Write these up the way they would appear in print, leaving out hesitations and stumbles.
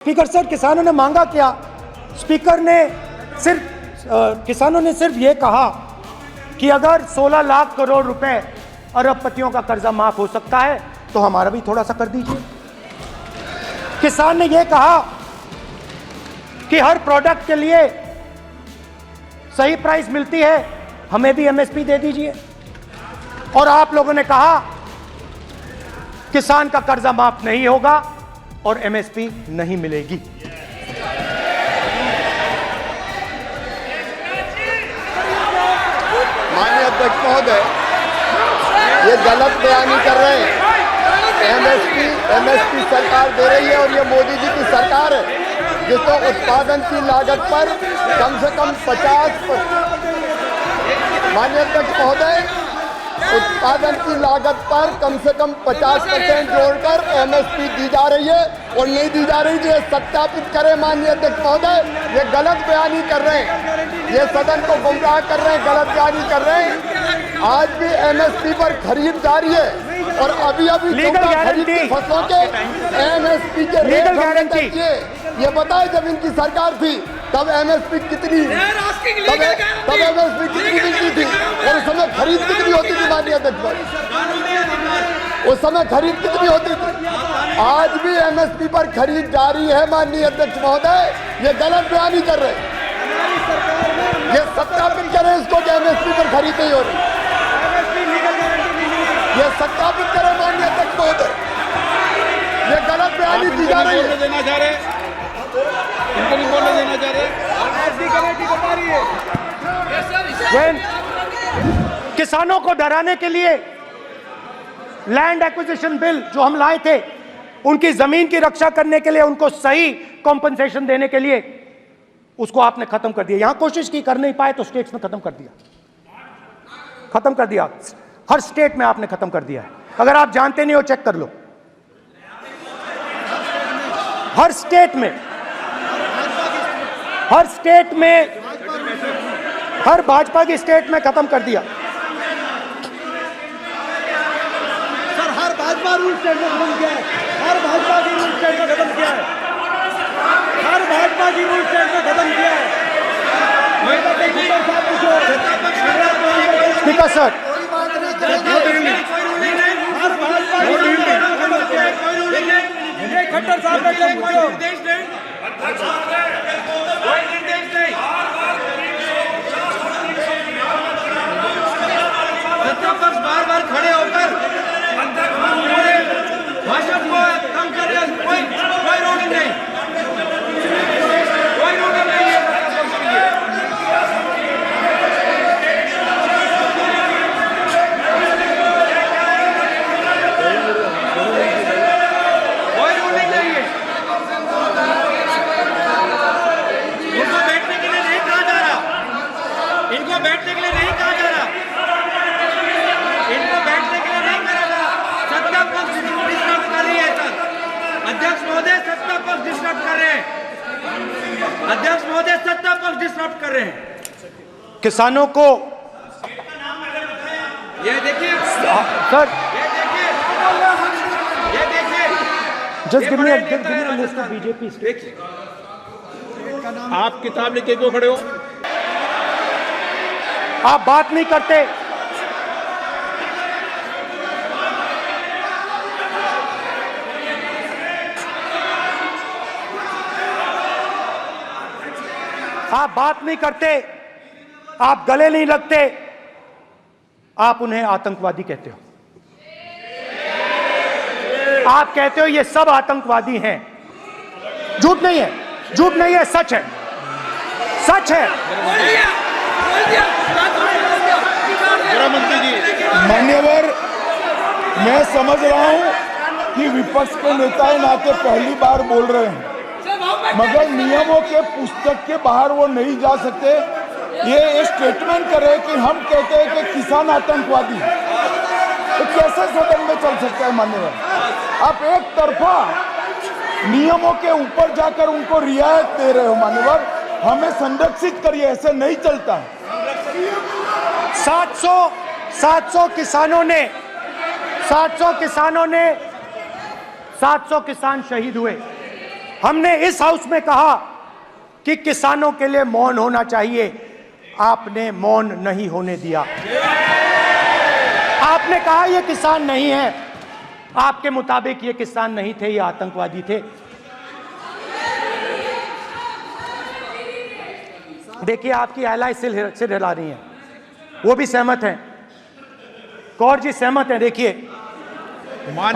Speaker sir, किसानों ने मांगा क्या? स्पीकर ने किसानों ने सिर्फ ये कहा कि अगर 16 लाख करोड़ रुपए अरबपतियों का कर्जा माफ हो सकता है तो हमारा भी थोड़ा सा कर दीजिए। किसान ने यह कहा कि हर प्रोडक्ट के लिए सही प्राइस मिलती है, हमें भी एमएसपी दे दीजिए। और आप लोगों ने कहा किसान का कर्जा माफ नहीं होगा और एमएसपी नहीं मिलेगी। माननीय अध्यक्ष महोदय, ये गलत बयानी कर रहे हैं। एमएसपी सरकार दे रही है और ये मोदी जी की सरकार है जिसको उत्पादन की लागत पर कम से कम 50%। माननीय अध्यक्ष महोदय, उत्पादन की लागत पर कम से कम 50% जोड़कर एमएसपी दी जा रही है और नहीं दी जा रही है। ये सत्यापित करें माननीय अध्यक्ष महोदय, ये गलत बयानी कर रहे हैं, ये सदन को गुमराह कर रहे हैं, गलत बयानी कर रहे हैं। आज भी एमएसपी पर खरीद जारी है और अभी खरीद की फसलों के एमएसपी के रेट देखिए। ये बताए जब इनकी सरकार थी तब एमएसपी कितनी मिलती थी और उस समय खरीद कितनी होती थी माननीय अध्यक्ष? उस समय खरीद कितनी होती थी? आज भी एमएसपी पर खरीद जारी है माननीय अध्यक्ष महोदय, ये गलत बयानी कर रहे हैं। ये सत्यापित करें इसको कि एमएसपी पर खरीद नहीं हो रही। ये सत्यापित करें माननीय अध्यक्ष महोदय, ये गलत बयानी दी जा रही है। इनको नहीं बोलने देना चाह रहे। कमेटी बता रही है। किसानों को डराने के लिए लैंड एक्विजिशन बिल जो हम लाए थे, उनकी जमीन की रक्षा करने के लिए, उनको सही कॉम्पनसेशन देने के लिए, उसको आपने खत्म कर दिया। यहां कोशिश की, कर नहीं पाए तो स्टेट्स में खत्म कर दिया। हर स्टेट में आपने खत्म कर दिया है। अगर आप जानते नहीं हो चेक कर लो। हर स्टेट में हर भाजपा की स्टेट में खत्म कर दिया। सर, हर भाजपा रूल स्टेट में खत्म किया है। हर भाजपा की रूल स्टेट में खत्म किया है। हर भाजपा की रूल स्टेट में खत्म किया है। स्पीकर सर, हर भाजपा की रूल स्टेट में खत्म किया है। खट्टर साहब ने क्या पूछो? बार खड़े होकर भाषण को कम कर रहे, कोई रोक नहीं, कोई रोक नहीं है। कोई रोक नहीं है। इनको बैठने के लिए नहीं कहा जा रहा, इनको बैठने के लिए नहीं कहा जा रहा, इनको बैठने के लिए नहीं कहा जा रहा। सत्ता पक्ष डिस्टर्ब कर रही है सर। अध्यक्ष महोदय सत्ता पक्ष डिस्टर्ब कर रहे हैं। अध्यक्ष महोदय सत्ता पक्ष डिस्टर्ब कर रहे हैं। किसानों को ये देखिए सर, ये देखिए just give me a list of BJP states. आप किताब लेके क्यों खड़े हो? आप बात नहीं करते। आप बात नहीं करते, आप गले नहीं लगते, आप उन्हें आतंकवादी कहते हो। आप कहते हो ये सब आतंकवादी हैं। झूठ नहीं है, झूठ नहीं है, सच है, सच है। गृहमंत्री जी, मान्यवर, मैं समझ रहा हूं कि विपक्ष के नेता है नाते पहली बार बोल रहे हैं, मगर नियमों के पुस्तक के बाहर वो नहीं जा सकते। ये स्टेटमेंट करे कि हम कहते हैं कि किसान आतंकवादी, तो कैसे सदन में चल सकता है मान्यवर? आप एक तरफा नियमों के ऊपर जाकर उनको रियायत दे रहे हो मान्यवर। हमें संरक्षित करिए, ऐसे नहीं चलता। 700 किसानों ने 700 किसान शहीद हुए। हमने इस हाउस में कहा कि किसानों के लिए मौन होना चाहिए, आपने मौन नहीं होने दिया। आपने कहा ये किसान नहीं है, आपके मुताबिक ये किसान नहीं थे, ये आतंकवादी थे। देखिए आपकी एलाई सिर हिला रही है, वो भी सहमत हैं, कौर जी सहमत हैं। देखिए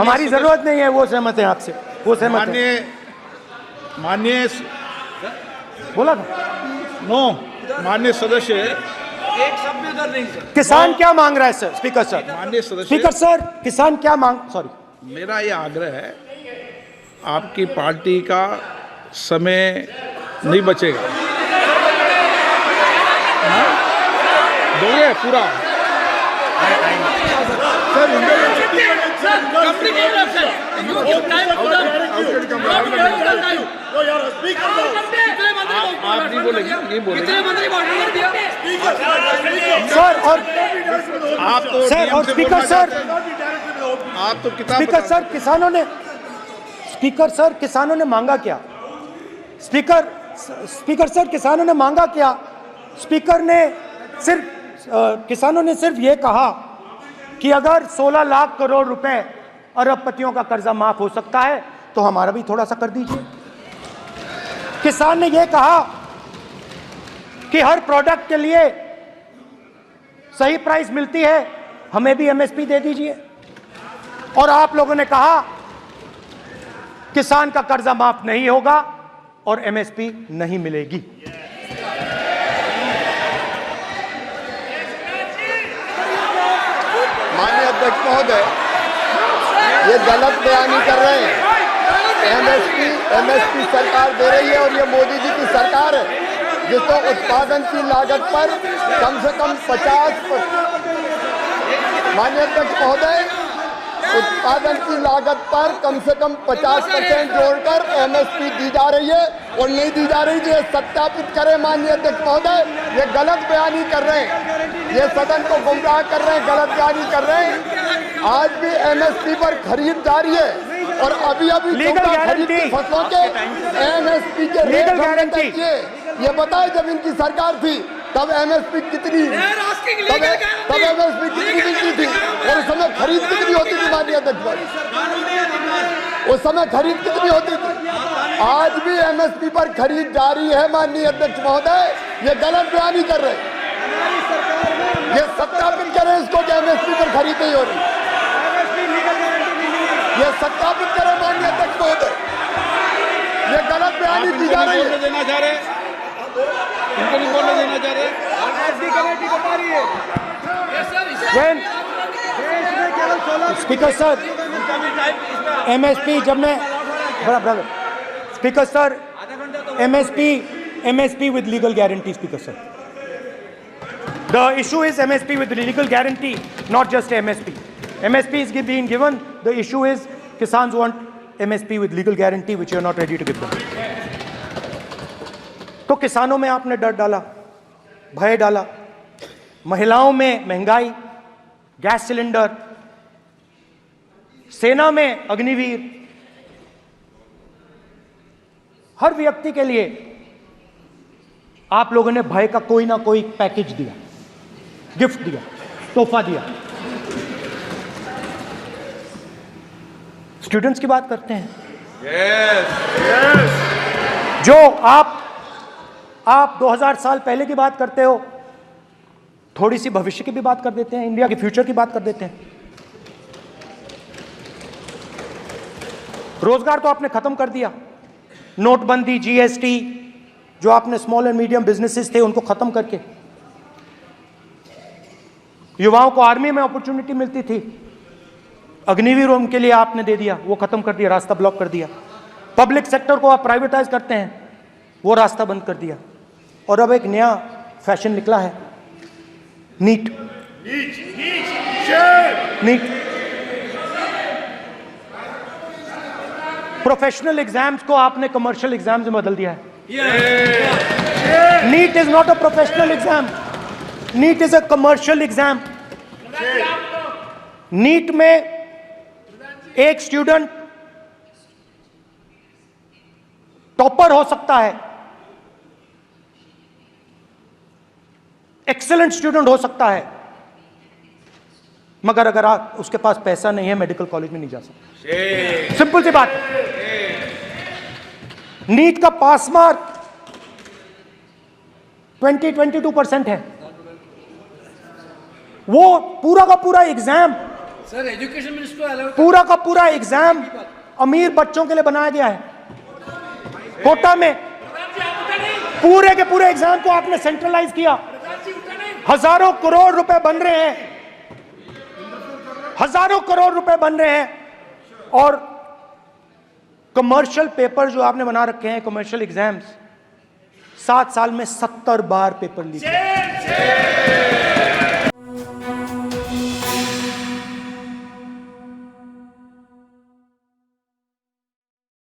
हमारी जरूरत नहीं है, वो सहमत हैं आपसे, वो सहमत हैं। माननीय बोला था नो माननीय सदस्य, एक शब्द उधर नहीं सर। किसान क्या मांग रहा है सर? स्पीकर सर, माननीय सदस्य, स्पीकर सर, किसान क्या मांग, सॉरी, मेरा ये आग्रह है, आपकी पार्टी का समय नहीं बचेगा। हाँ? दोगे पूरा? आप नहीं बोलेंगे, ये बोलेंगे सर। और आप तो सर नियम और से स्पीकर बोलना सर, चाहते हैं। आप तो किताब स्पीकर बता- सर किसानों ने, स्पीकर सर किसानों ने मांगा क्या? स्पीकर सर किसानों ने मांगा क्या? स्पीकर ने सिर्फ किसानों ने सिर्फ ये कहा कि अगर 16 लाख करोड़ रुपए अरबपतियों का कर्जा माफ हो सकता है तो हमारा भी थोड़ा सा कर दीजिए। किसान ने यह कहा कि हर प्रोडक्ट के लिए सही प्राइस मिलती है, हमें भी एमएसपी दे दीजिए। और आप लोगों ने कहा किसान का कर्जा माफ नहीं होगा और एमएसपी नहीं मिलेगी। माननीय अध्यक्ष महोदय, ये गलत बयानी कर रहे हैं। एमएसपी सरकार दे रही है और ये मोदी जी की सरकार है जिसको उत्पादन की लागत पर कम से कम 50%, माननीय अध्यक्ष महोदय, उत्पादन की लागत पर कम से कम 50% जोड़कर एमएसपी दी जा रही है और नहीं दी जा रही। ये सत्यापित करें माननीय अध्यक्ष महोदय, ये गलत बयानी कर रहे हैं, ये सदन को गुमराह कर रहे हैं, गलत बयानी कर रहे हैं। आज भी एमएसपी पर खरीद जारी है और अभी खरीद की फसलों के एमएसपी के रेट हमने तय किए। ये बताए जब इनकी सरकार थी तब एमएसपी कितनी, तब एमएसपी कितनी मिलती थी और उस समय खरीद कितनी होती थी माननीय अध्यक्ष? उस समय खरीद कितनी होती थी? आज भी एमएसपी पर खरीद जारी है माननीय अध्यक्ष महोदय, ये गलत बयानी कर रहे हैं। ये सत्यापित करें इसको कि एमएसपी पर खरीद नहीं हो रही, ये सत्यापित करें माननीय अध्यक्ष महोदय, ये गलत बयानी की जा रही है। देना चाह रहे, इनको नहीं बोलने देना चाह रहे। स्पीकर सर, एमएसपी जब मैं brother speaker sir, MSP with legal guarantee. Speaker sir, the issue is MSP with legal guarantee, not just MSP. MSP is being given. The issue is Kisans want MSP with legal guarantee, which you are not ready to give them. तो किसानों में आपने डर डाला, भय डाला, महिलाओं में महंगाई, गैस सिलेंडर, सेना में अग्निवीर, हर व्यक्ति के लिए आप लोगों ने भय का कोई ना कोई पैकेज दिया, गिफ्ट दिया, तोहफा दिया। स्टूडेंट्स की बात करते हैं। जो आप 2000 साल पहले की बात करते हो, थोड़ी सी भविष्य की भी बात कर देते हैं, इंडिया के फ्यूचर की बात कर देते हैं। रोजगार तो आपने खत्म कर दिया, नोटबंदी, जीएसटी, जो आपने स्मॉल एंड मीडियम बिजनेसेस थे उनको खत्म करके, युवाओं को आर्मी में अपॉर्चुनिटी मिलती थी, अग्निवीर उनके लिए आपने दे दिया, वो खत्म कर दिया, रास्ता ब्लॉक कर दिया। पब्लिक सेक्टर को आप प्राइवेटाइज करते हैं, वो रास्ता बंद कर दिया। और अब एक नया फैशन निकला है, नीट। प्रोफेशनल एग्जाम्स को आपने कमर्शियल एग्जाम्स में बदल दिया है। NEET is not a professional exam, NEET is a commercial exam. NEET में एक स्टूडेंट टॉपर हो सकता है, एक्सेलेंट स्टूडेंट हो सकता है, मगर अगर आप उसके पास पैसा नहीं है मेडिकल कॉलेज में नहीं जा सकता। सिंपल सी बात। नीट का पास मार्क 22% है। वो पूरा का पूरा एग्जाम, सर एजुकेशन मिनिस्टर पूरा का पूरा एग्जाम अमीर बच्चों के लिए बनाया गया है। कोटा में पूरे के पूरे एग्जाम को आपने सेंट्रलाइज किया। हजारों करोड़ रुपए बन रहे हैं, हजारों करोड़ रुपए बन रहे हैं, और कमर्शियल पेपर जो आपने बना रखे हैं, कमर्शियल एग्जाम्स, 7 साल में 70 बार पेपर लीक।